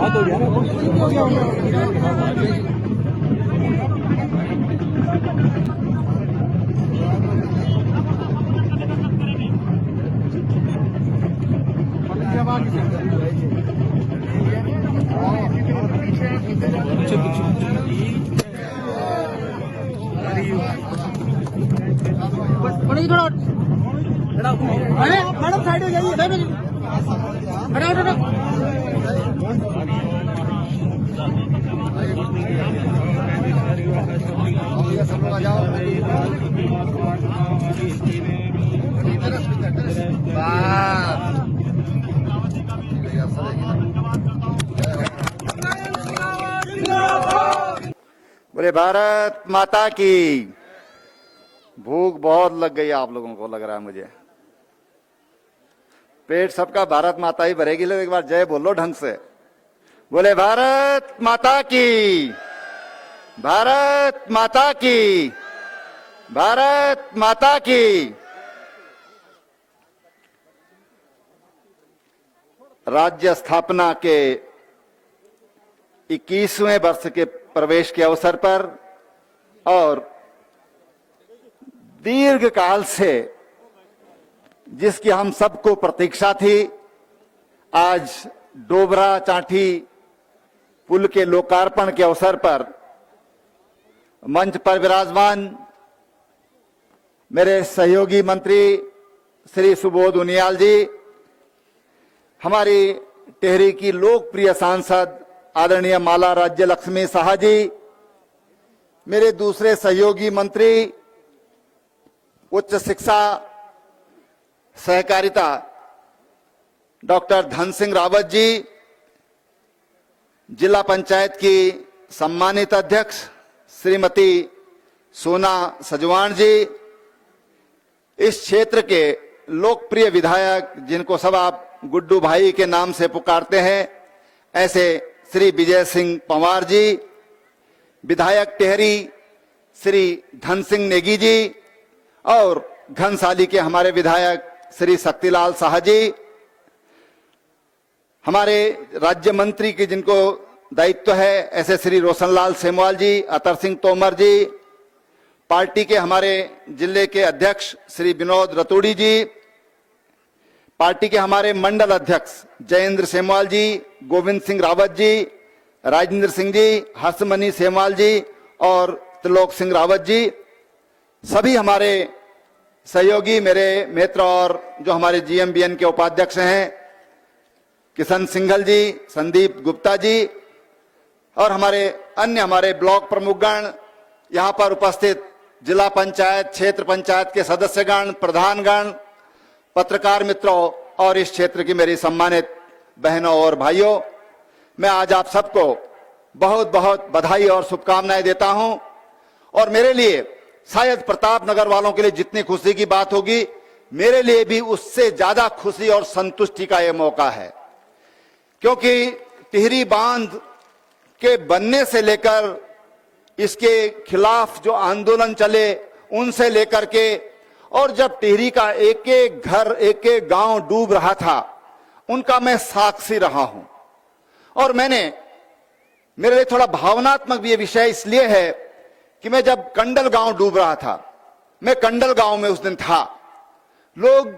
बहुत हो गया मैडम साइड हो जाइए बोले भारत माता की। भूख बहुत लग गई आप लोगों को, लग रहा है मुझे। पेट सबका भारत माता ही भरेगी। लोग एक बार जय बोलो ढंग से। बोले भारत माता की, भारत माता की, भारत माता की। राज्य स्थापना के 21वें वर्ष के प्रवेश के अवसर पर और दीर्घ काल से जिसकी हम सबको प्रतीक्षा थी, आज डोबरा चांठी पुल के लोकार्पण के अवसर पर मंच पर विराजमान मेरे सहयोगी मंत्री श्री सुबोध उनियाल जी, हमारी टिहरी की लोकप्रिय सांसद आदरणीय माला राज्य लक्ष्मी शाह जी, मेरे दूसरे सहयोगी मंत्री उच्च शिक्षा सहकारिता डॉक्टर धन सिंह रावत जी, जिला पंचायत की सम्मानित अध्यक्ष श्रीमती सोना सजवाण जी, इस क्षेत्र के लोकप्रिय विधायक जिनको सब आप गुड्डू भाई के नाम से पुकारते हैं, ऐसे श्री विजय सिंह पंवार जी, विधायक टिहरी श्री धन सिंह नेगी जी और घनसाली के हमारे विधायक श्री शक्तिलाल शाह जी, हमारे राज्य मंत्री के जिनको दायित्व है ऐसे श्री रोशनलाल सेमवाल जी, अतर सिंह तोमर जी, पार्टी के हमारे जिले के अध्यक्ष श्री विनोद रतूड़ी जी, पार्टी के हमारे मंडल अध्यक्ष जयेंद्र सेमवाल जी, गोविंद सिंह रावत जी, राजेंद्र सिंह जी, हर्षमणि सेमवाल जी और त्रिलोक सिंह रावत जी, सभी हमारे सहयोगी मेरे मित्र और जो हमारे जीएमबीएन के उपाध्यक्ष हैं किशन सिंघल जी, संदीप गुप्ता जी और हमारे ब्लॉक प्रमुखगण, यहाँ पर उपस्थित जिला पंचायत क्षेत्र पंचायत के सदस्यगण, प्रधानगण, पत्रकार मित्रों और इस क्षेत्र की मेरी सम्मानित बहनों और भाइयों, मैं आज आप सबको बहुत बहुत बधाई और शुभकामनाएं देता हूं। और मेरे लिए शायद प्रताप नगर वालों के लिए जितनी खुशी की बात होगी, मेरे लिए भी उससे ज्यादा खुशी और संतुष्टि का यह मौका है, क्योंकि टिहरी बांध के बनने से लेकर इसके खिलाफ जो आंदोलन चले उनसे लेकर के और जब टिहरी का एक एक घर, एक एक गांव डूब रहा था, उनका मैं साक्षी रहा हूं। और मेरे लिए थोड़ा भावनात्मक भी ये विषय इसलिए है कि मैं जब कंडल गांव डूब रहा था, मैं कंडल गांव में उस दिन था, लोग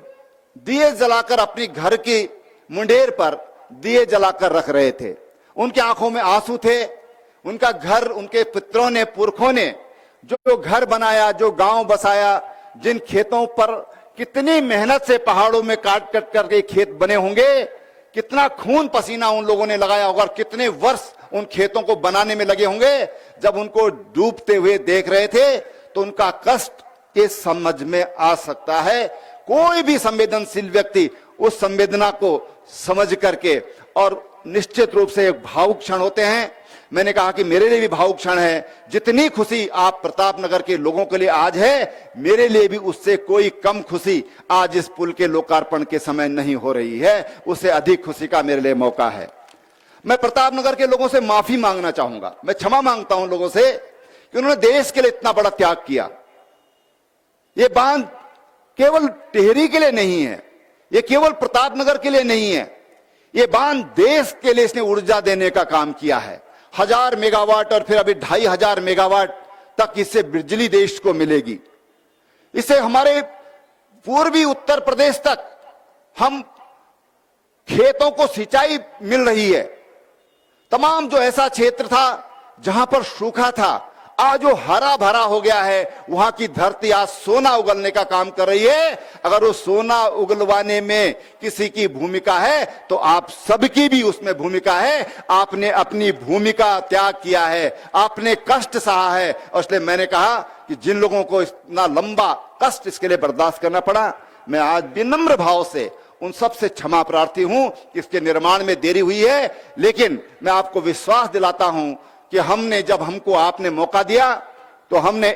दिए जलाकर अपनी घर की मुंडेर पर दिए जलाकर रख रहे थे। उनकी आंखों में आंसू थे। उनका घर, उनके पितरों ने, पुरखों ने जो घर बनाया, जो गांव बसाया, जिन खेतों पर कितनी मेहनत से पहाड़ों में काट कट करके खेत बने होंगे, कितना खून पसीना उन लोगों ने लगाया होगा और कितने वर्ष उन खेतों को बनाने में लगे होंगे। जब उनको डूबते हुए देख रहे थे तो उनका कष्ट ये समझ में आ सकता है। कोई भी संवेदनशील व्यक्ति उस संवेदना को समझ करके, और निश्चित रूप से एक भावुक क्षण होते हैं। मैंने कहा कि मेरे लिए भी भावुक क्षण है। जितनी खुशी आप प्रतापनगर के लोगों के लिए आज है, मेरे लिए भी उससे कोई कम खुशी आज इस पुल के लोकार्पण के समय नहीं हो रही है। उससे अधिक खुशी का मेरे लिए मौका है। मैं प्रतापनगर के लोगों से माफी मांगना चाहूंगा। मैं क्षमा मांगता हूं लोगों से कि उन्होंने देश के लिए इतना बड़ा त्याग किया। ये बांध केवल टिहरी के लिए नहीं है, ये केवल प्रतापनगर के लिए नहीं है, ये बांध देश के लिए इसने ऊर्जा देने का काम किया है। 1000 मेगावाट और फिर अभी 2500 मेगावाट तक इससे बिजली देश को मिलेगी। इससे हमारे पूर्वी उत्तर प्रदेश तक हम खेतों को सिंचाई मिल रही है। तमाम जो ऐसा क्षेत्र था जहां पर सूखा था, आज जो हरा भरा हो गया है, वहां की धरती आज सोना उगलने का काम कर रही है। अगर वो सोना उगलवाने में किसी की भूमिका है तो आप सबकी भी उसमें भूमिका है। आपने अपनी भूमिका त्याग किया है, आपने कष्ट सहा है। और इसलिए मैंने कहा कि जिन लोगों को इतना लंबा कष्ट इसके लिए बर्दाश्त करना पड़ा, मैं आज विनम्र भाव से उन सबसे क्षमा प्रार्थी हूं कि इसके निर्माण में देरी हुई है। लेकिन मैं आपको विश्वास दिलाता हूं कि जब हमको आपने मौका दिया तो हमने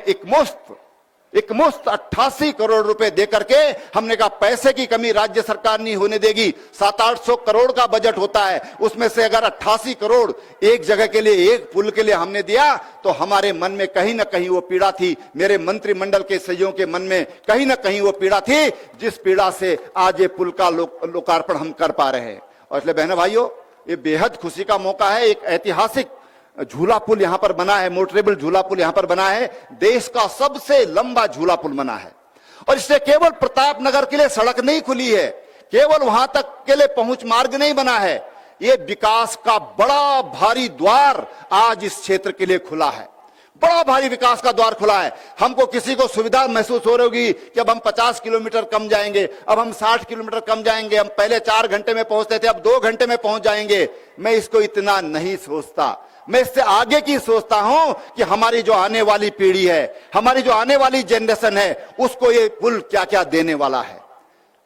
एकमुश्त 88 करोड़ रुपए देकर के, हमने कहा पैसे की कमी राज्य सरकार नहीं होने देगी। 700-800 करोड़ का बजट होता है, उसमें से अगर 88 करोड़ एक जगह के लिए, एक पुल के लिए हमने दिया तो हमारे मन में कहीं ना कहीं वो पीड़ा थी, मेरे मंत्रिमंडल के सहयोगियों के मन में कहीं ना कहीं वो पीड़ा थी, जिस पीड़ा से आज ये पुल का लोकार्पण हम कर पा रहे हैं। और इसलिए बहनों भाइयों, ये बेहद खुशी का मौका है। एक ऐतिहासिक झूला पुल यहां पर बना है, मोटरेबल झूला पुल यहां पर बना है। देश का सबसे लंबा झूला पुल बना है। और इससे केवल प्रतापनगर के लिए सड़क नहीं खुली है, केवल वहां तक के लिए पहुंच मार्ग नहीं बना है, ये विकास का बड़ा भारी द्वार आज इस क्षेत्र के लिए खुला है। बड़ा भारी विकास का द्वार खुला है। हमको किसी को सुविधा महसूस हो रही होगी कि अब हम 50 किलोमीटर कम जाएंगे, अब हम 60 किलोमीटर कम जाएंगे, हम पहले 4 घंटे में पहुंचते थे, अब 2 घंटे में पहुंच जाएंगे। मैं इसको इतना नहीं सोचता, मैं इससे आगे की सोचता हूं कि हमारी जो आने वाली पीढ़ी है, हमारी जो आने वाली जनरेशन है, उसको ये पुल क्या क्या देने वाला है।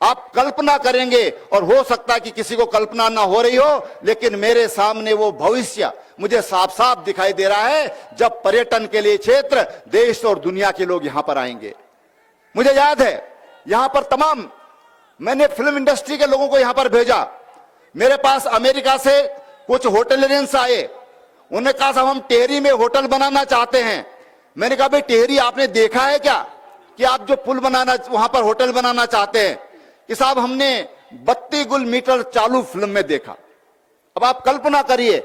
आप कल्पना करेंगे, और हो सकता है कि किसी को कल्पना ना हो रही हो, लेकिन मेरे सामने वो भविष्य मुझे साफ साफ दिखाई दे रहा है, जब पर्यटन के लिए क्षेत्र, देश और दुनिया के लोग यहां पर आएंगे। मुझे याद है यहां पर मैंने फिल्म इंडस्ट्री के लोगों को यहां पर भेजा। मेरे पास अमेरिका से कुछ होटलियंस आए, उन्होंने कहा साहब हम टिहरी में होटल बनाना चाहते हैं। मैंने कहा भाई टिहरी आपने देखा है क्या कि आप जो पुल बनाना, वहां पर होटल बनाना चाहते हैं? कि साहब हमने 32 गुल मीटर चालू फिल्म में देखा। अब आप कल्पना करिए,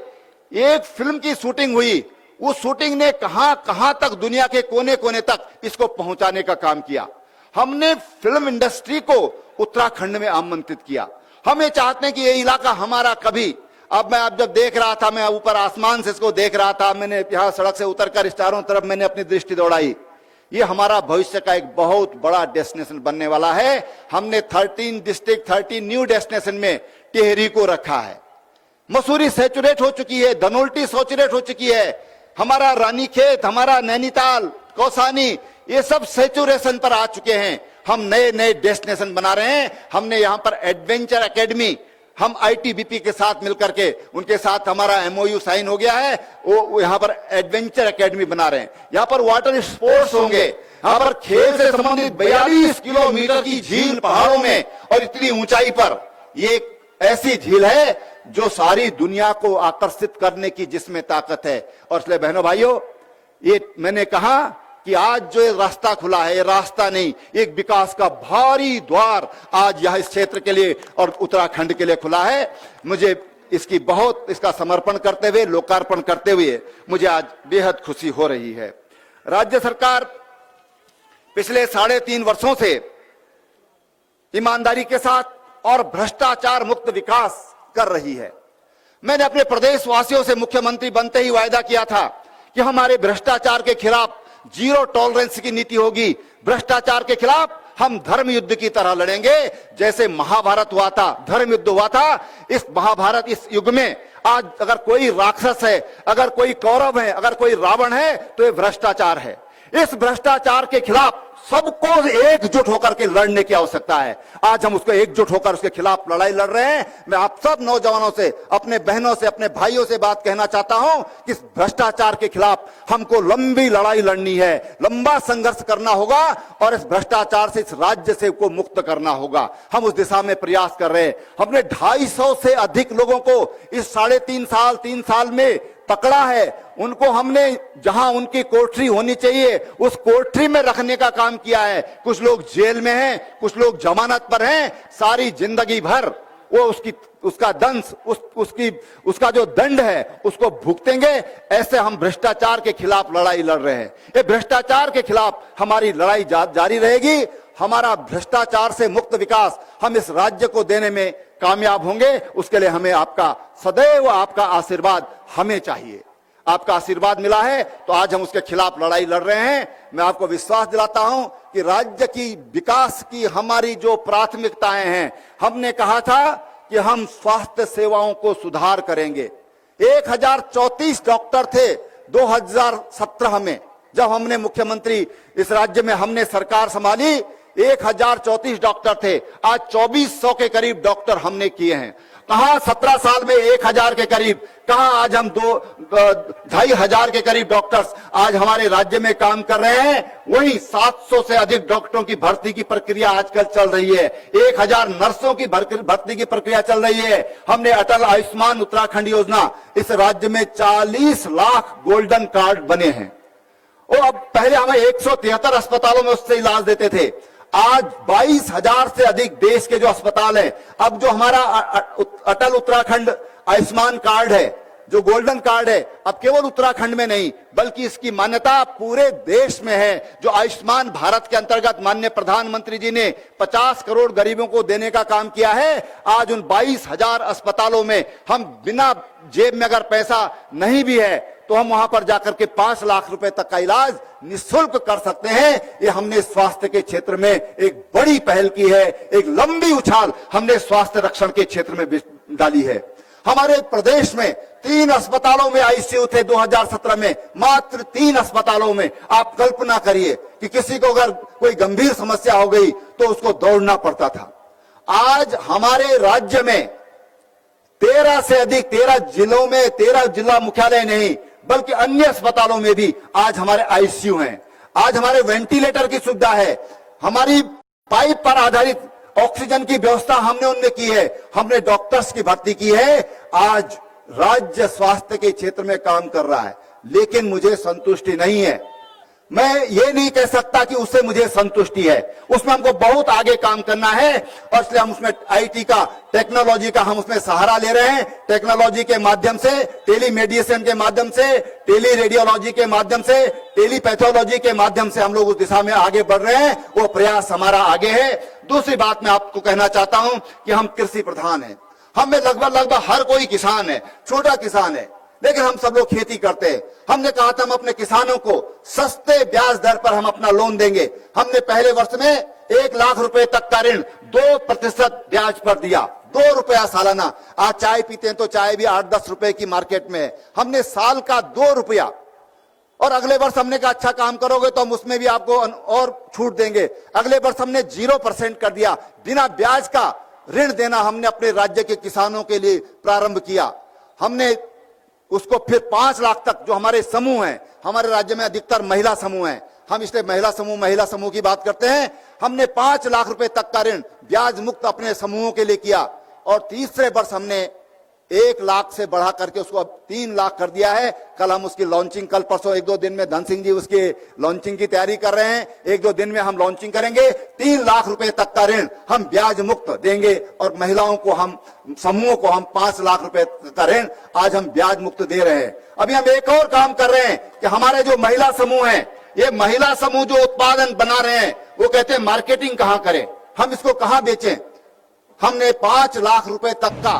एक फिल्म की शूटिंग हुई, उस शूटिंग ने कहां कहां तक, दुनिया के कोने कोने तक इसको पहुंचाने का काम किया। हमने फिल्म इंडस्ट्री को उत्तराखंड में आमंत्रित किया। हम ये चाहते हैं कि ये इलाका हमारा कभी, अब जब देख रहा था, मैं ऊपर आसमान से इसको देख रहा था, मैंने यहां सड़क से उतरकर चारों तरफ मैंने अपनी दृष्टि दौड़ाई। ये हमारा भविष्य का एक बहुत बड़ा डेस्टिनेशन बनने वाला है। हमने 13 डिस्ट्रिक्ट, 13 न्यू डेस्टिनेशन में टिहरी को रखा है। मसूरी सैचुरेट हो चुकी है, धनोल्टी सैचुरेट हो चुकी है, हमारा रानीखेत, हमारा नैनीताल, कौसानी, ये सब सैचुरेशन पर आ चुके हैं। हम नए नए डेस्टिनेशन बना रहे हैं। हमने यहाँ पर एडवेंचर एकेडमी, हम आईटीबीपी के साथ मिलकर के, उनके साथ हमारा एमओयू साइन हो गया है। वो यहाँ पर एडवेंचर एकेडमी बना रहे हैं। यहाँ पर वाटर स्पोर्ट्स होंगे, यहाँ पर खेल से संबंधित 42 किलोमीटर की झील पहाड़ों में, और इतनी ऊंचाई पर ये एक ऐसी झील है जो सारी दुनिया को आकर्षित करने की जिसमें ताकत है। और इसलिए बहनों भाइयों, ये मैंने कहा कि आज जो ये रास्ता खुला है, ये रास्ता नहीं, एक विकास का भारी द्वार आज यह इस क्षेत्र के लिए और उत्तराखंड के लिए खुला है। मुझे इसका समर्पण करते हुए, लोकार्पण करते हुए मुझे आज बेहद खुशी हो रही है। राज्य सरकार पिछले 3.5 वर्षों से ईमानदारी के साथ और भ्रष्टाचार मुक्त विकास कर रही है। मैंने अपने प्रदेशवासियों से मुख्यमंत्री बनते ही वायदा किया था कि हमारे भ्रष्टाचार के खिलाफ जीरो टॉलरेंस की नीति होगी। भ्रष्टाचार के खिलाफ हम धर्म युद्ध की तरह लड़ेंगे। जैसे महाभारत हुआ था, धर्म युद्ध हुआ था, इस महाभारत, इस युग में आज अगर कोई राक्षस है, अगर कोई कौरव है, अगर कोई रावण है, तो ये भ्रष्टाचार है। इस भ्रष्टाचार के खिलाफ सबको एकजुट होकर के लड़ने की आवश्यकता है। आज हम उसको एकजुट होकर उसके खिलाफ लड़ाई लड़ रहे हैं। मैं आप सब नौजवानों से, अपने बहनों से, अपने भाइयों से बात कहना चाहता हूं कि इस भ्रष्टाचार के खिलाफ हमको लंबी लड़ाई लड़नी है, लंबा संघर्ष करना होगा और इस भ्रष्टाचार से, इस राज्य से को मुक्त करना होगा। हम उस दिशा में प्रयास कर रहे हैं। हमने 250 से अधिक लोगों को इस 3 साल में पकड़ा है। उनको हमने जहां उनकी कोठरी होनी चाहिए उस कोठरी में रखने का काम किया है। कुछ लोग जेल में हैं, कुछ लोग जमानत पर हैं। सारी जिंदगी भर वो उसका जो दंड है उसको भुगतेंगे। ऐसे हम भ्रष्टाचार के खिलाफ लड़ाई लड़ रहे हैं। ये भ्रष्टाचार के खिलाफ हमारी लड़ाई जारी रहेगी। हमारा भ्रष्टाचार से मुक्त विकास हम इस राज्य को देने में कामयाब होंगे। उसके लिए हमें आपका सदैव आपका आशीर्वाद हमें चाहिए। आपका आशीर्वाद मिला है तो आज हम उसके खिलाफ लड़ाई लड़ रहे हैं। मैं आपको विश्वास दिलाता हूं कि राज्य की विकास की हमारी जो प्राथमिकताएं हैं, हमने कहा था कि हम स्वास्थ्य सेवाओं को सुधार करेंगे। 1034 डॉक्टर थे 2017 में, जब हमने मुख्यमंत्री इस राज्य में हमने सरकार संभाली। 1034 डॉक्टर थे, आज 2400 के करीब डॉक्टर हमने किए हैं। कहां 17 साल में 1000 के करीब, कहां आज हम 2,500 के करीब डॉक्टर्स आज हमारे राज्य में काम कर रहे हैं। वहीं 700 से अधिक डॉक्टरों की भर्ती की प्रक्रिया आजकल चल रही है। 1000 नर्सों की भर्ती की प्रक्रिया चल रही है। हमने अटल आयुष्मान उत्तराखंड योजना, इस राज्य में 40 लाख गोल्डन कार्ड बने हैं। और अब पहले हमें 173 अस्पतालों में उससे इलाज देते थे, आज 22,000 से अधिक देश के जो अस्पताल हैं, अब जो हमारा अटल उत्तराखंड आयुष्मान कार्ड है, जो गोल्डन कार्ड है, अब केवल उत्तराखंड में नहीं बल्कि इसकी मान्यता पूरे देश में है। जो आयुष्मान भारत के अंतर्गत माननीय प्रधानमंत्री जी ने 50 करोड़ गरीबों को देने का काम किया है, आज उन 22,000 अस्पतालों में हम बिना जेब में अगर पैसा नहीं भी है तो हम वहां पर जाकर के 5 लाख रुपए तक का इलाज निःशुल्क कर सकते हैं। ये हमने स्वास्थ्य के क्षेत्र में एक बड़ी पहल की है। एक लंबी उछाल हमने स्वास्थ्य रक्षण के क्षेत्र में डाली है। हमारे प्रदेश में 3 अस्पतालों में आईसीयू थे 2017 में, मात्र 3 अस्पतालों में। आप कल्पना करिए कि किसी को अगर कोई गंभीर समस्या हो गई तो उसको दौड़ना पड़ता था। आज हमारे राज्य में 13 से अधिक 13 जिलों में 13 जिला मुख्यालय नहीं बल्कि अन्य अस्पतालों में भी आज हमारे आईसीयू हैं। आज हमारे वेंटिलेटर की सुविधा है। हमारी पाइप पर आधारित ऑक्सीजन की व्यवस्था हमने उनमें की है। हमने डॉक्टर्स की भर्ती की है। आज राज्य स्वास्थ्य के क्षेत्र में काम कर रहा है, लेकिन मुझे संतुष्टि नहीं है। मैं ये नहीं कह सकता कि उससे मुझे संतुष्टि है। उसमें हमको बहुत आगे काम करना है और इसलिए हम उसमें आईटी का, टेक्नोलॉजी का हम उसमें सहारा ले रहे हैं। टेक्नोलॉजी के माध्यम से, टेलीमेडिसिन के माध्यम से, टेली रेडियोलॉजी के माध्यम से, टेलीपैथोलॉजी के माध्यम से हम लोग उस दिशा में आगे बढ़ रहे हैं। वो प्रयास हमारा आगे है। दूसरी बात मैं आपको कहना चाहता हूं कि हम कृषि प्रधान हैं। हमें लगभग हर कोई किसान है, छोटा किसान है, लेकिन हम सब लोग खेती करते हैं। हमने कहा था हम अपने किसानों को सस्ते ब्याज दर पर हम अपना लोन देंगे। हमने पहले वर्ष में 1 लाख रुपए तक का ऋण 2% ब्याज पर दिया, 2 रुपया सालाना। आज चाय पीते हैं तो चाय भी 8-10 रुपए की मार्केट में है। हमने साल का 2 रुपया, और अगले वर्ष हमने कहा अच्छा काम करोगे तो हम उसमें भी आपको और छूट देंगे। अगले वर्ष हमने 0% कर दिया। बिना ब्याज का ऋण देना हमने अपने राज्य के किसानों के लिए प्रारंभ किया। हमने उसको फिर 5 लाख तक, जो हमारे समूह हैं, हमारे राज्य में अधिकतर महिला समूह हैं, हम इसलिए महिला समूह की बात करते हैं। हमने 5 लाख रुपए तक का ऋण ब्याज मुक्त अपने समूहों के लिए किया। और तीसरे वर्ष हमने 1 लाख से बढ़ा करके उसको अब 3 लाख कर दिया है। कल हम उसकी लॉन्चिंग, कल परसों 1-2 दिन में धन सिंह जी उसकी लॉन्चिंग की तैयारी कर रहे हैं। 1-2 दिन में हम लॉन्चिंग करेंगे। 3 लाख रुपए तक का ऋण हम ब्याज मुक्त देंगे और महिलाओं को, हम समूहों को हम 5 लाख रुपए का ऋण आज हम ब्याज मुक्त दे रहे हैं। अभी हम एक और काम कर रहे हैं कि हमारे जो महिला समूह हैं, ये महिला समूह जो उत्पादन बना रहे हैं, वो कहते हैं मार्केटिंग कहां करें, हम इसको कहां बेचें। हमने 5 लाख रुपए तक का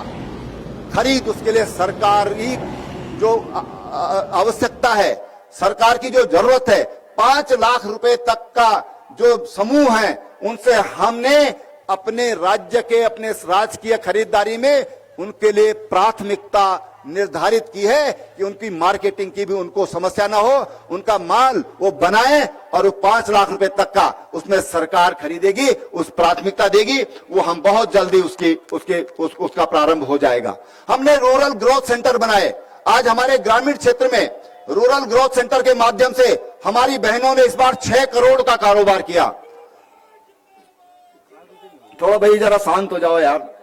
खरीद, उसके लिए सरकारी जो आवश्यकता है, सरकार की जो जरूरत है, 5 लाख रुपए तक का जो समूह है, उनसे हमने अपने राज्य के, अपने राजकीय खरीदारी में उनके लिए प्राथमिकता निर्धारित की है कि उनकी मार्केटिंग की भी उनको समस्या ना हो, उनका माल वो बनाए और वो 5 लाख रुपए तक का उसमें सरकार खरीदेगी, उस प्राथमिकता देगी। वो हम बहुत जल्दी उसका प्रारंभ हो जाएगा। हमने रूरल ग्रोथ सेंटर बनाए। आज हमारे ग्रामीण क्षेत्र में रूरल ग्रोथ सेंटर के माध्यम से हमारी बहनों ने इस बार 6 करोड़ का कारोबार किया। थोड़ा भाई जरा शांत हो जाओ यार।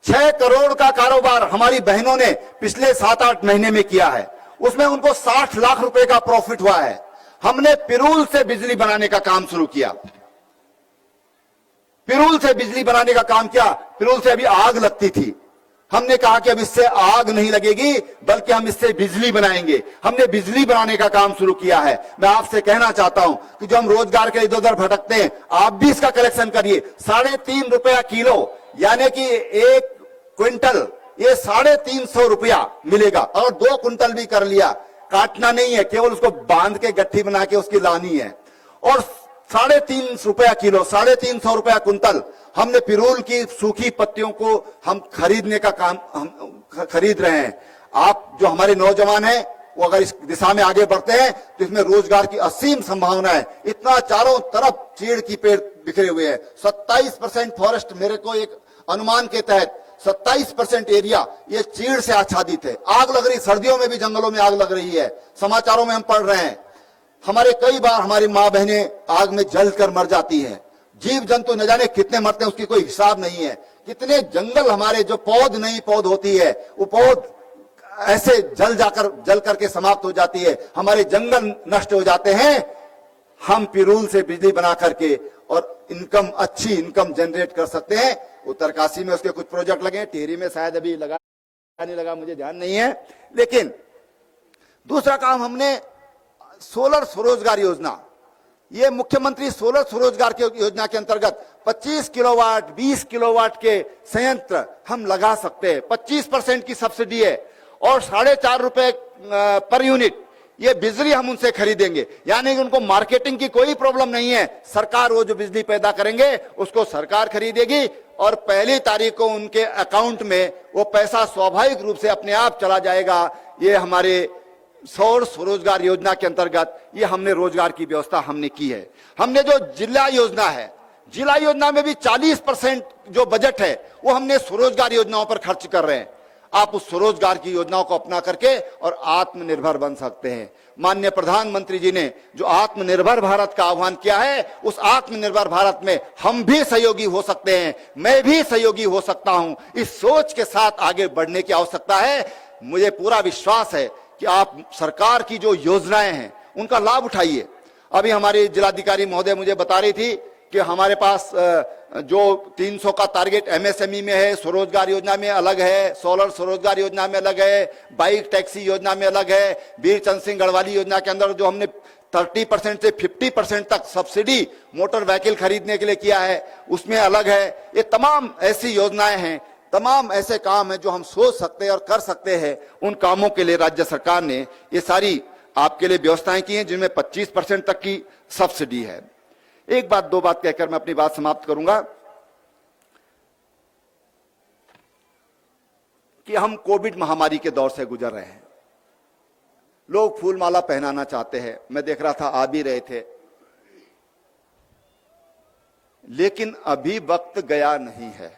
6 करोड़ का कारोबार हमारी बहनों ने पिछले 7-8 महीने में किया है। उसमें उनको 60 लाख रुपए का प्रॉफिट हुआ है। हमने पिरूल से बिजली बनाने का काम शुरू किया। पिरूल से बिजली बनाने का काम किया। पिरूल से अभी आग लगती थी। हमने कहा कि अब इससे आग नहीं लगेगी, बल्कि हम इससे बिजली बनाएंगे। हमने बिजली बनाने का काम शुरू किया है। मैं आपसे कहना चाहता हूं कि जो हम रोजगार के इधर उधर भटकते हैं, आप भी इसका कलेक्शन करिए। 3.5 रुपया किलो, यानी कि 1 क्विंटल, ये 350 रुपया मिलेगा। और 2 क्विंटल भी कर लिया, काटना नहीं है, केवल उसको बांध के गट्ठी बना के उसकी लानी है। और 350 रुपया किलो, 350 रुपया कुंतल हमने पिरूल की सूखी पत्तियों को हम खरीदने का काम हम खरीद रहे हैं। आप जो हमारे नौजवान हैं, वो अगर इस दिशा में आगे बढ़ते हैं तो इसमें रोजगार की असीम संभावना है। इतना चारों तरफ चीड़ की पेड़ बिखरे हुए हैं। 27% फॉरेस्ट, मेरे को एक अनुमान के तहत 27% एरिया ये चीड़ से आच्छादित है। आग लग रही, सर्दियों में भी जंगलों में आग लग रही है। समाचारों में हम पढ़ रहे हैं। हमारे कई बार हमारी मां बहनें आग में जलकर मर जाती हैं। जीव जंतु न जाने कितने मरते हैं, उसकी कोई हिसाब नहीं है। कितने जंगल हमारे, जो पौध नई पौध होती है, वो पौध ऐसे जल करके समाप्त हो जाती है। हमारे जंगल नष्ट हो जाते हैं। हम पिरूल से बिजली बना करके और अच्छी इनकम जनरेट कर सकते हैं। उत्तरकाशी में उसके कुछ प्रोजेक्ट लगे हैं, टिहरी में शायद अभी लगा नहीं लगा, मुझे ध्यान नहीं है। लेकिन दूसरा काम हमने सोलर स्वरोजगार योजना, ये मुख्यमंत्री सोलर स्वरोजगार की योजना के अंतर्गत 25 किलोवाट 20 किलोवाट के संयंत्र हम लगा सकते हैं। 25% की सब्सिडी है और 4.5 रुपए पर यूनिट ये बिजली हम उनसे खरीदेंगे। यानी कि उनको मार्केटिंग की कोई प्रॉब्लम नहीं है। सरकार वो जो बिजली पैदा करेंगे उसको सरकार खरीदेगी और 1 तारीख को उनके अकाउंट में वो पैसा स्वाभाविक रूप से अपने आप चला जाएगा। ये हमारे सौर स्वरोजगार योजना के अंतर्गत ये हमने रोजगार की व्यवस्था हमने की है। हमने जो जिला योजना है, जिला योजना में भी 40% जो बजट है वो हमने स्वरोजगार योजनाओं पर खर्च कर रहे हैं। आप उस स्वरोजगार की योजनाओं को अपना करके और आत्मनिर्भर बन सकते हैं। माननीय प्रधानमंत्री जी ने जो आत्मनिर्भर भारत का आह्वान किया है, उस आत्मनिर्भर भारत में हम भी सहयोगी हो सकते हैं, मैं भी सहयोगी हो सकता हूं। इस सोच के साथ आगे बढ़ने की आवश्यकता है। मुझे पूरा विश्वास है कि आप सरकार की जो योजनाएं हैं उनका लाभ उठाइए। अभी हमारी जिलाधिकारी महोदय मुझे बता रही थी कि हमारे पास जो 300 का टारगेट एमएसएमई में है, स्वरोजगार योजना में अलग है, सोलर स्वरोजगार योजना में अलग है, बाइक टैक्सी योजना में अलग है, वीर चंद सिंह गढ़वाली योजना के अंदर जो हमने 30% से 50% तक सब्सिडी मोटर व्हीकल खरीदने के लिए किया है, उसमें अलग है। ये तमाम ऐसी योजनाएं हैं, तमाम ऐसे काम हैं जो हम सोच सकते हैं और कर सकते हैं। उन कामों के लिए राज्य सरकार ने ये सारी आपके लिए व्यवस्थाएं की हैं, जिनमें 25% तक की सब्सिडी है। एक बात, 2 बात कहकर मैं अपनी बात समाप्त करूंगा कि हम कोविड महामारी के दौर से गुजर रहे हैं। लोग फूल माला पहनाना चाहते हैं, मैं देख रहा था, आ भी रहे थे, लेकिन अभी वक्त गया नहीं है,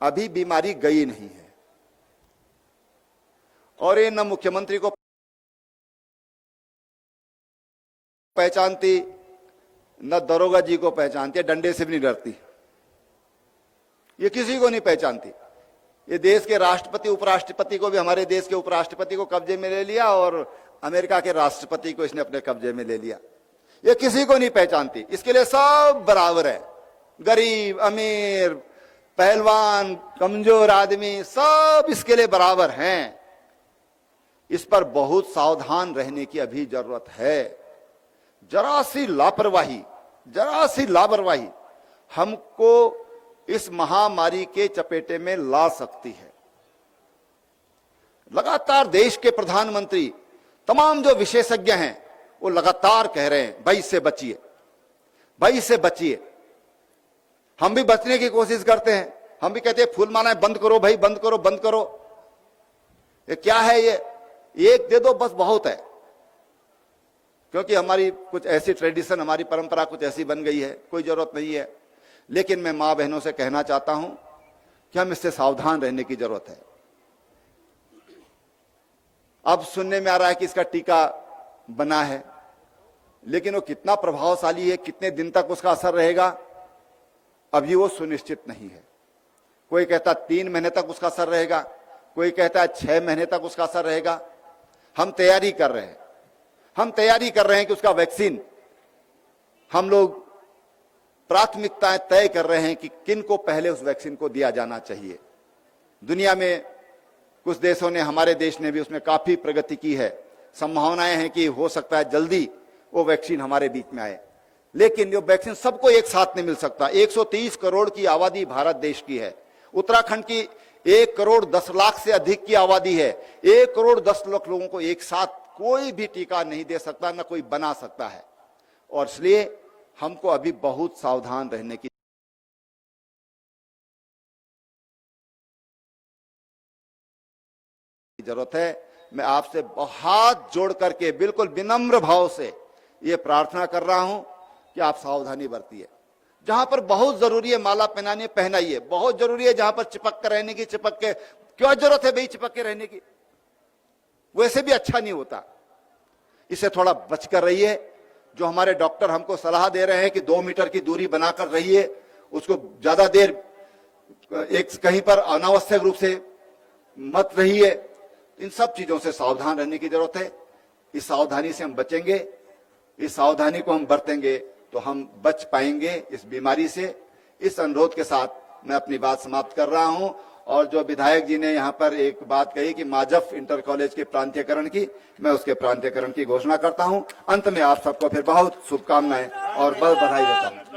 अभी बीमारी गई नहीं है। और ये न मुख्यमंत्री को पहचानती, न दरोगा जी को पहचानती, डंडे से भी नहीं डरती, ये किसी को नहीं पहचानती। ये देश के राष्ट्रपति उपराष्ट्रपति को भी, हमारे देश के उपराष्ट्रपति को कब्जे में ले लिया और अमेरिका के राष्ट्रपति को इसने अपने कब्जे में ले लिया। ये किसी को नहीं पहचानती, इसके लिए सब बराबर है, गरीब अमीर पहलवान कमजोर आदमी सब इसके लिए बराबर हैं। इस पर बहुत सावधान रहने की अभी जरूरत है। जरा सी लापरवाही हमको इस महामारी के चपेटे में ला सकती है। लगातार देश के प्रधानमंत्री, तमाम जो विशेषज्ञ हैं, वो लगातार कह रहे हैं भाई इससे बचिए, भाई इससे बचिए। हम भी बचने की कोशिश करते हैं, हम भी कहते हैं फूल मालाएं बंद करो भाई, बंद करो बंद करो। ये क्या है, ये एक दे दो बस बहुत है, क्योंकि हमारी कुछ ऐसी ट्रेडिशन, हमारी परंपरा कुछ ऐसी बन गई है, कोई जरूरत नहीं है। लेकिन मैं मां बहनों से कहना चाहता हूं कि हम इससे सावधान रहने की जरूरत है। अब सुनने में आ रहा है कि इसका टीका बना है, लेकिन वो कितना प्रभावशाली है, कितने दिन तक उसका असर रहेगा, अभी वो सुनिश्चित नहीं है। कोई कहता 3 महीने तक उसका असर रहेगा, कोई कहता है 6 महीने तक उसका असर रहेगा। हम तैयारी कर रहे हैं, हम तैयारी कर रहे हैं कि उसका वैक्सीन, हम लोग प्राथमिकताएं तय कर रहे हैं कि किन को पहले उस वैक्सीन को दिया जाना चाहिए। दुनिया में कुछ देशों ने, हमारे देश ने भी उसमें काफी प्रगति की है। संभावनाएं हैं कि हो सकता है जल्दी वो वैक्सीन हमारे बीच में आए, लेकिन वो वैक्सीन सबको एक साथ नहीं मिल सकता। 130 करोड़ की आबादी भारत देश की है। उत्तराखंड की 1 करोड़ 10 लाख से अधिक की आबादी है। 1 करोड़ 10 लाख लोगों को एक साथ कोई भी टीका नहीं दे सकता, ना कोई बना सकता है। और इसलिए हमको अभी बहुत सावधान रहने की जरूरत है। मैं आपसे हाथ जोड़ करके बिल्कुल विनम्र भाव से ये प्रार्थना कर रहा हूं कि आप सावधानी बरतिए। जहां पर बहुत जरूरी है माला पहनानी पहनाइए, बहुत जरूरी है जहां पर चिपक कर रहने की चिपक के, क्या जरूरत है भाई चिपक के रहने की, वैसे भी अच्छा नहीं होता। इससे थोड़ा बचकर रहिए। जो हमारे डॉक्टर हमको सलाह दे रहे हैं कि 2 मीटर की दूरी बनाकर रहिए, उसको ज्यादा देर एक कहीं पर अनावश्यक रूप से मत रहिए, इन सब चीजों से सावधान रहने की जरूरत है। इस सावधानी से हम बचेंगे, इस सावधानी को हम बरतेंगे तो हम बच पाएंगे इस बीमारी से। इस अनुरोध के साथ मैं अपनी बात समाप्त कर रहा हूं। और जो विधायक जी ने यहाँ पर एक बात कही कि माजफ इंटर कॉलेज के प्रांतीयकरण की, मैं उसके प्रांतीयकरण की घोषणा करता हूं। अंत में आप सबको फिर बहुत शुभकामनाएं और बधाई देता हूं।